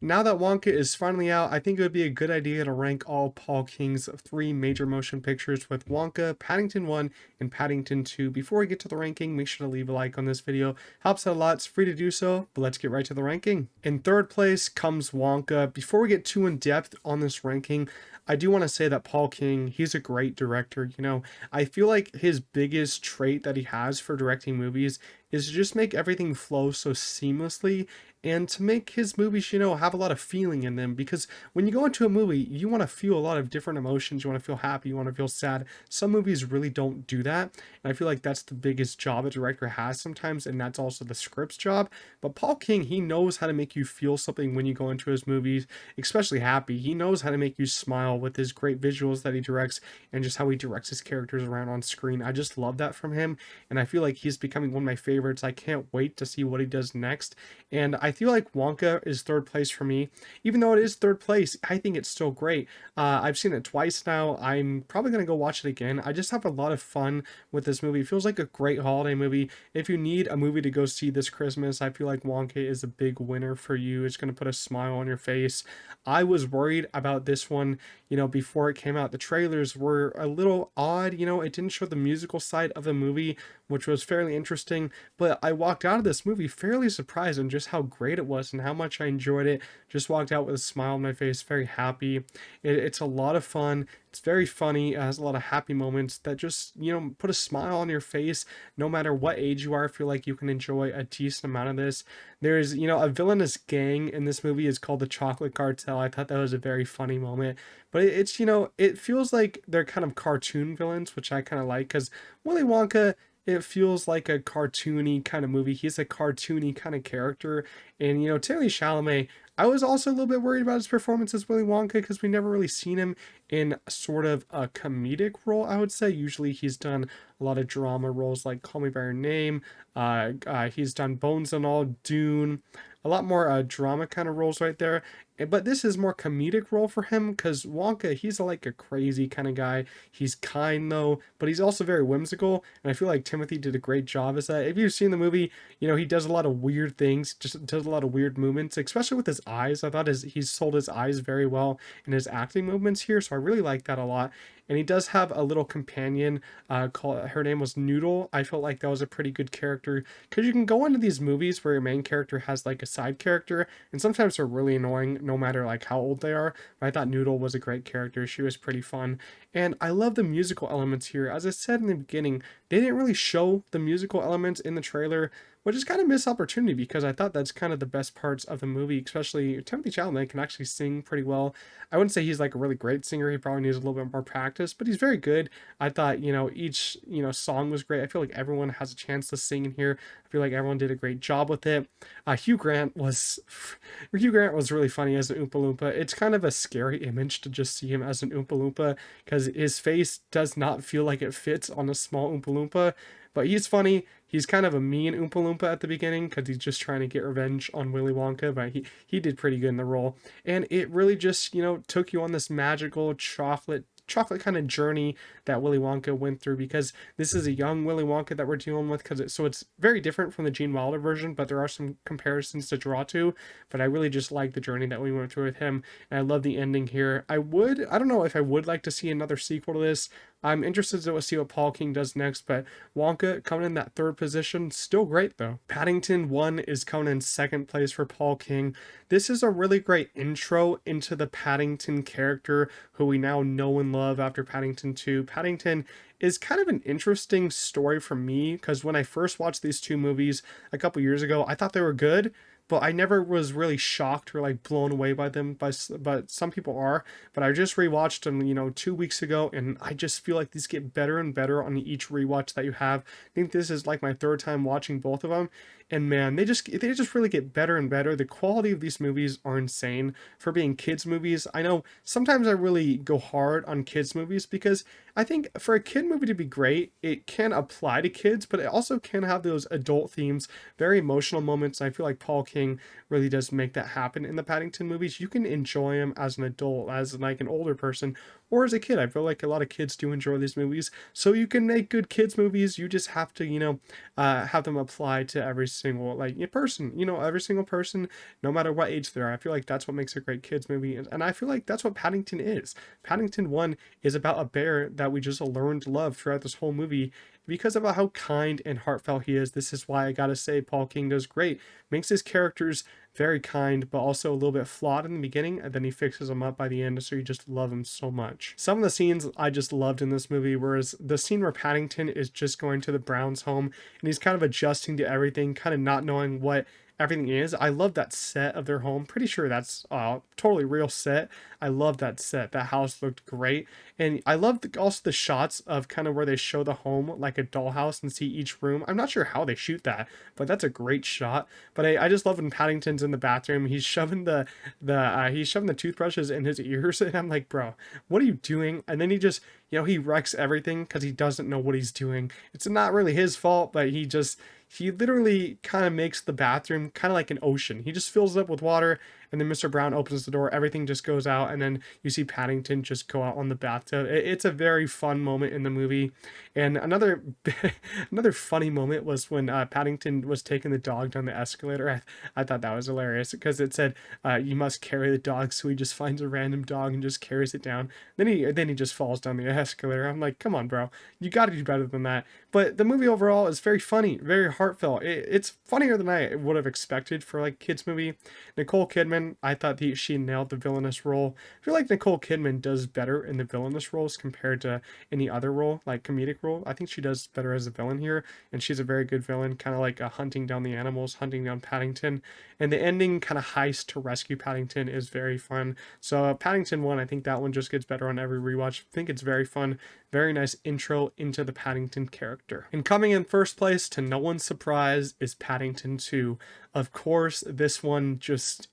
Now that Wonka is finally out, I think it would be a good idea to rank all Paul King's three major motion pictures with Wonka, Paddington 1, and Paddington 2. Before we get to the ranking, make sure to leave a like on this video. Helps out a lot, it's free to do so, but let's get right to the ranking. In third place comes Wonka. Before we get too in depth on this ranking, I do want to say that Paul King, he's a great director. I feel like his biggest trait that he has for directing movies is to just make everything flow so seamlessly and to make his movies, have a lot of feeling in them. Because when you go into a movie, you want to feel a lot of different emotions. You want to feel happy, you want to feel sad. Some movies really don't do that. And I feel like that's the biggest job a director has sometimes, and that's also the script's job. But Paul King, he knows how to make you feel something when you go into his movies, especially happy. He knows how to make you smile with his great visuals that he directs and just how he directs his characters around on screen. I just love that from him. And I feel like he's becoming one of my favorites. I can't wait to see what he does next. And I feel like Wonka is third place for me. Even though it is third place, I think it's still great. I've seen it twice now. I'm probably going to go watch it again. I just have a lot of fun with this movie. It feels like a great holiday movie. If you need a movie to go see this Christmas, I feel like Wonka is a big winner for you. It's going to put a smile on your face. I was worried about this one, before it came out. The trailers were a little odd. It didn't show the musical side of the movie, which was fairly interesting. But I walked out of this movie fairly surprised on just how great it was and how much I enjoyed it. Just walked out with a smile on my face, very happy. It's a lot of fun. It's very funny. It has a lot of happy moments that just, put a smile on your face no matter what age you are. I feel like you can enjoy a decent amount of this. There's, a villainous gang in this movie is called the Chocolate Cartel. I thought that was a very funny moment. But it's, it feels like they're kind of cartoon villains, which I kind of like because Willy Wonka, it feels like a cartoony kind of movie. He's a cartoony kind of character. And, Timothy Chalamet, I was also a little bit worried about his performance as Willy Wonka because we never really seen him in sort of a comedic role, I would say. Usually he's done a lot of drama roles like Call Me By Your Name. He's done Bones and All, Dune, a lot more drama kind of roles right there. But this is more comedic role for him because Wonka, he's like a crazy kind of guy. He's kind though, but he's also very whimsical. And I feel like Timothy did a great job as that. If you've seen the movie, he does a lot of weird things, just does a lot of weird movements, especially with his eyes. I thought he's sold his eyes very well in his acting movements here. So I really like that a lot. And he does have a little companion called, her name was Noodle. I felt like that was a pretty good character because you can go into these movies where your main character has like a side character, and sometimes they're really annoying no matter like how old they are. But I thought Noodle was a great character. She was pretty fun. And I love the musical elements here. As I said in the beginning, they didn't really show the musical elements in the trailer, which is kind of missed opportunity because I thought that's kind of the best parts of the movie, especially Timothy Chalamet can actually sing pretty well. I wouldn't say he's like a really great singer. He probably needs a little bit more practice, but he's very good. I thought, each, song was great. I feel like everyone has a chance to sing in here. I feel like everyone did a great job with it. Hugh Grant was Hugh Grant was really funny as an Oompa Loompa. It's kind of a scary image to just see him as an Oompa Loompa because his face does not feel like it fits on a small Oompa Loompa. But he's funny. He's kind of a mean Oompa Loompa at the beginning because he's just trying to get revenge on Willy Wonka, but he did pretty good in the role. And it really just, took you on this magical chocolate kind of journey that Willy Wonka went through because this is a young Willy Wonka that we're dealing with so it's very different from the Gene Wilder version, but there are some comparisons to draw to. But I really just like the journey that we went through with him, and I love the ending here. I don't know if I would like to see another sequel to this. I'm interested to see what Paul King does next, but Wonka coming in that third position, still great though. Paddington 1 is coming in second place for Paul King. This is a really great intro into the Paddington character who we now know and love after Paddington 2. Paddington is kind of an interesting story for me because when I first watched these two movies a couple years ago, I thought they were good, but I never was really shocked or like blown away by them. But some people are. But I just rewatched them, 2 weeks ago, and I just feel like these get better and better on each rewatch that you have. I think this is like my third time watching both of them, and man, they just really get better and better. The quality of these movies are insane for being kids movies. I know sometimes I really go hard on kids movies because I think for a kid movie to be great, it can apply to kids, but it also can have those adult themes, very emotional moments. I feel like Paul King really does make that happen in the Paddington movies. You can enjoy them as an adult, as like an older person, or as a kid. I feel like a lot of kids do enjoy these movies. So you can make good kids movies. You just have to, have them apply to every single person. Every single person, no matter what age they are. I feel like that's what makes a great kids movie, and I feel like that's what Paddington is. Paddington One is about a bear that we just learn to love throughout this whole movie because of how kind and heartfelt he is. This is why I gotta say Paul King does great. Makes his characters very kind, but also a little bit flawed in the beginning, and then he fixes them up by the end, so you just love him so much. Some of the scenes I just loved in this movie, whereas the scene where Paddington is just going to the Browns' home and he's kind of adjusting to everything, kind of not knowing what everything is. I love that set of their home. Pretty sure that's totally real set. I love that set. That house looked great. And I love also the shots of kind of where they show the home like a dollhouse and see each room. I'm not sure how they shoot that, but that's a great shot. But I just love when Paddington's in the bathroom. He's shoving he's shoving the toothbrushes in his ears, and I'm like, bro, what are you doing? And then he just he wrecks everything because he doesn't know what he's doing. It's not really his fault, but he literally kind of makes the bathroom kind of like an ocean. He just fills it up with water, and then Mr. Brown opens the door, everything just goes out, and then you see Paddington just go out on the bathtub. It's a very fun moment in the movie. And another another funny moment was when Paddington was taking the dog down the escalator. I thought that was hilarious because it said you must carry the dog, so he just finds a random dog and just carries it down. Then he just falls down the escalator. I'm like, come on, bro, you got to do better than that. But the movie overall is very funny, very heartfelt. It's funnier than I would have expected for like kids movie. Nicole Kidman, I thought she nailed the villainous role. I feel like Nicole Kidman does better in the villainous roles compared to any other role, like comedic role. I think she does better as a villain here, and she's a very good villain, kind of like hunting down the animals, hunting down Paddington. And the ending kind of heist to rescue Paddington is very fun. So Paddington 1, I think that one just gets better on every rewatch. I think it's very fun. Very nice intro into the Paddington character. And coming in first place, to no one's surprise, is Paddington 2. Of course, this one just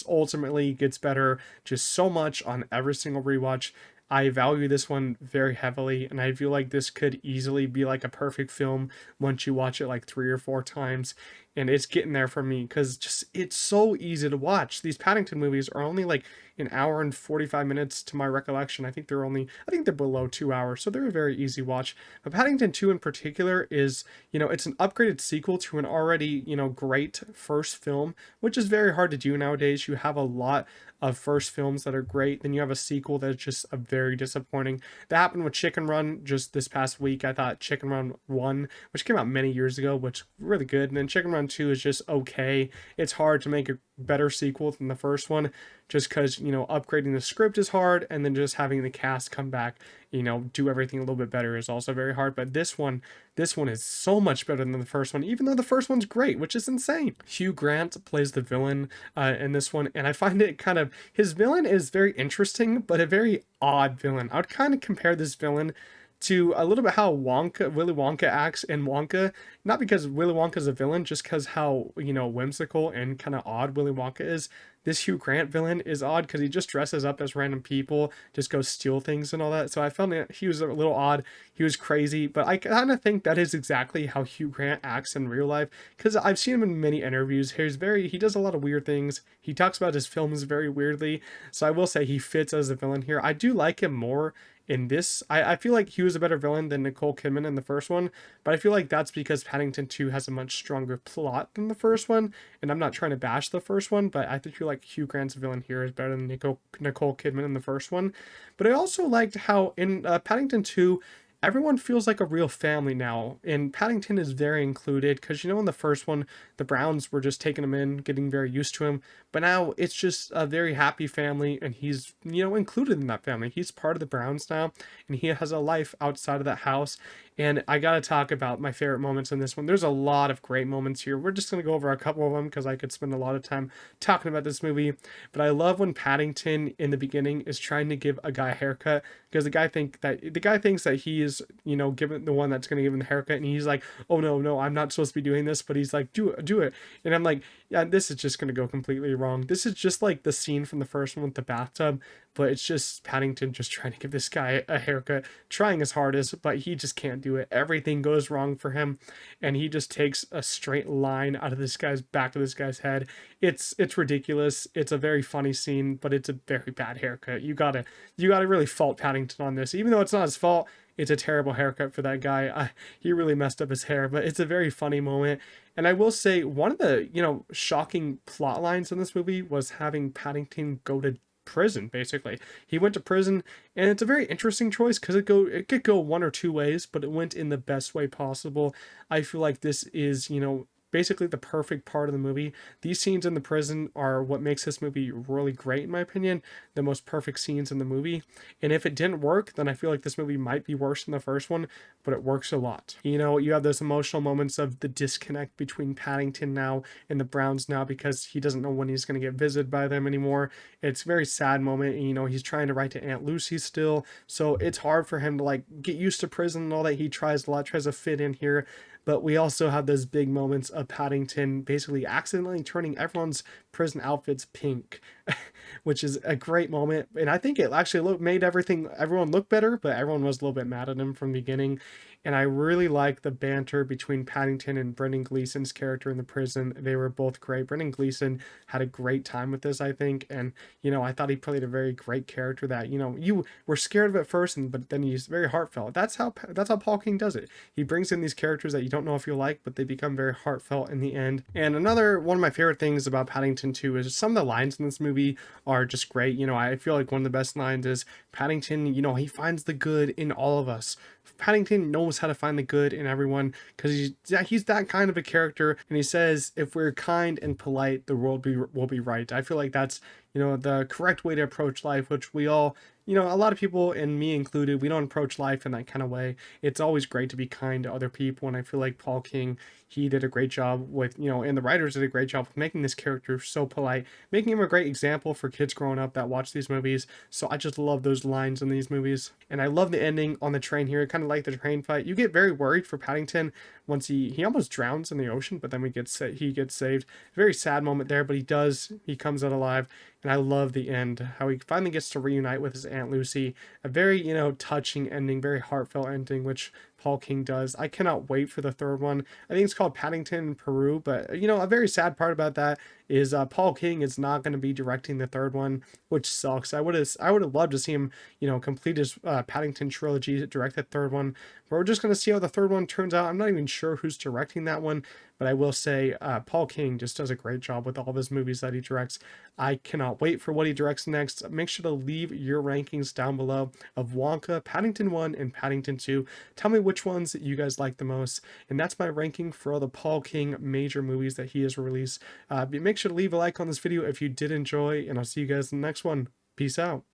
ultimately gets better just so much on every single rewatch. I value this one very heavily, and I feel like this could easily be like a perfect film once you watch it like 3 or 4 times. And it's getting there for me because just it's so easy to watch. These Paddington movies are only like an hour and 45 minutes to my recollection. I think they're below 2 hours, so they're a very easy watch. But Paddington 2 in particular is, it's an upgraded sequel to an already, great first film, which is very hard to do nowadays. You have a lot of first films that are great, then you have a sequel that's just a very disappointing. That happened with Chicken Run just this past week. I thought Chicken Run 1, which came out many years ago, which really good, and then Chicken Run 2 is just okay. It's hard to make a better sequel than the first one just because upgrading the script is hard, and then just having the cast come back, do everything a little bit better is also very hard. But this one is so much better than the first one, even though the first one's great, which is insane. Hugh Grant plays the villain in this one, and I find it his villain is very interesting, but a very odd villain. I would kind of compare this villain to a little bit how Willy Wonka acts in Wonka, not because Willy Wonka is a villain, just because how, whimsical and kind of odd Willy Wonka is. This Hugh Grant villain is odd because he just dresses up as random people, just goes steal things and all that. So I found that he was a little odd. He was crazy, but I kind of think that is exactly how Hugh Grant acts in real life because I've seen him in many interviews. He does a lot of weird things. He talks about his films very weirdly. So I will say he fits as a villain here. I do like him more in this. I feel like he was a better villain than Nicole Kidman in the first one, but I feel like that's because Paddington 2 has a much stronger plot than the first one, and I'm not trying to bash the first one, but I feel like Hugh Grant's villain here is better than Nicole Kidman in the first one. But I also liked how in Paddington 2, everyone feels like a real family now, and Paddington is very included because in the first one the Browns were just taking him in, getting very used to him, but now it's just a very happy family, and he's included in that family. He's part of the Browns now, and he has a life outside of that house. And I gotta talk about my favorite moments in this one. There's a lot of great moments here. We're just gonna go over a couple of them because I could spend a lot of time talking about this movie. But I love when Paddington in the beginning is trying to give a guy a haircut because the guy thinks that he is giving the one that's gonna give him the haircut, and he's like, oh no, I'm not supposed to be doing this, but he's like, do it, and I'm like, yeah, this is just gonna go completely wrong. This is just like the scene from the first one with the bathtub, but it's just Paddington just trying to give this guy a haircut, trying his hardest, but he just can't do do it. Everything goes wrong for him, and he just takes a straight line out of this guy's back of this guy's head. It's ridiculous. It's a very funny scene, but it's a very bad haircut. You gotta really fault Paddington on this, even though it's not his fault. It's a terrible haircut for that guy. He really messed up his hair, but it's a very funny moment. And I will say one of the, shocking plot lines in this movie was having Paddington go to prison. Basically, he went to prison, and it's a very interesting choice because it could go one or two ways, but it went in the best way possible. I feel like this is, basically the perfect part of the movie. These scenes in the prison are what makes this movie really great, in my opinion, the most perfect scenes in the movie. And if it didn't work, then I feel like this movie might be worse than the first one, but it works a lot. You have those emotional moments of the disconnect between Paddington now and the Browns now, because he doesn't know when he's going to get visited by them anymore. It's a very sad moment. And, he's trying to write to Aunt Lucy still, so it's hard for him to like get used to prison and all that. He tries a lot, tries to fit in here. But we also have those big moments of Paddington basically accidentally turning everyone's prison outfits pink, which is a great moment. And I think it actually made everyone look better, but everyone was a little bit mad at him from the beginning. And I really like the banter between Paddington and Brendan Gleeson's character in the prison. They were both great. Brendan Gleeson had a great time with this, I think. And, I thought he played a very great character that, you were scared of at first, but then he's very heartfelt. That's how Paul King does it. He brings in these characters that you don't know if you like, but they become very heartfelt in the end. And another one of my favorite things about Paddington 2 is some of the lines in this movie are just great. I feel like one of the best lines is Paddington, he finds the good in all of us. Paddington knows how to find the good in everyone because he's that kind of a character. And he says, if we're kind and polite, the world will be right. I feel like that's, the correct way to approach life, which we all, a lot of people, and me included, we don't approach life in that kind of way. It's always great to be kind to other people. And I feel like Paul King, he did a great job with, and the writers did a great job with making this character so polite, making him a great example for kids growing up that watch these movies. So I just love those lines in these movies. And I love the ending on the train here, kind of like the train fight. You get very worried for Paddington once he almost drowns in the ocean, but then he gets saved. Very sad moment there, but he comes out alive. And I love the end, how he finally gets to reunite with his Aunt Lucy. A very, touching ending, very heartfelt ending, which Paul King does. I cannot wait for the third one. I think it's called Paddington in Peru, but, a very sad part about that is Paul King is not going to be directing the third one, which sucks. I would have loved to see him, complete his Paddington trilogy, direct the third one. But we're just going to see how the third one turns out. I'm not even sure who's directing that one, but I will say Paul King just does a great job with all of his movies that he directs. I cannot wait for what he directs next. Make sure to leave your rankings down below of Wonka, Paddington 1, and Paddington 2. Tell me which ones you guys like the most. And that's my ranking for all the Paul King major movies that he has released. Make sure to leave a like on this video if you did enjoy, and I'll see you guys in the next one. Peace out.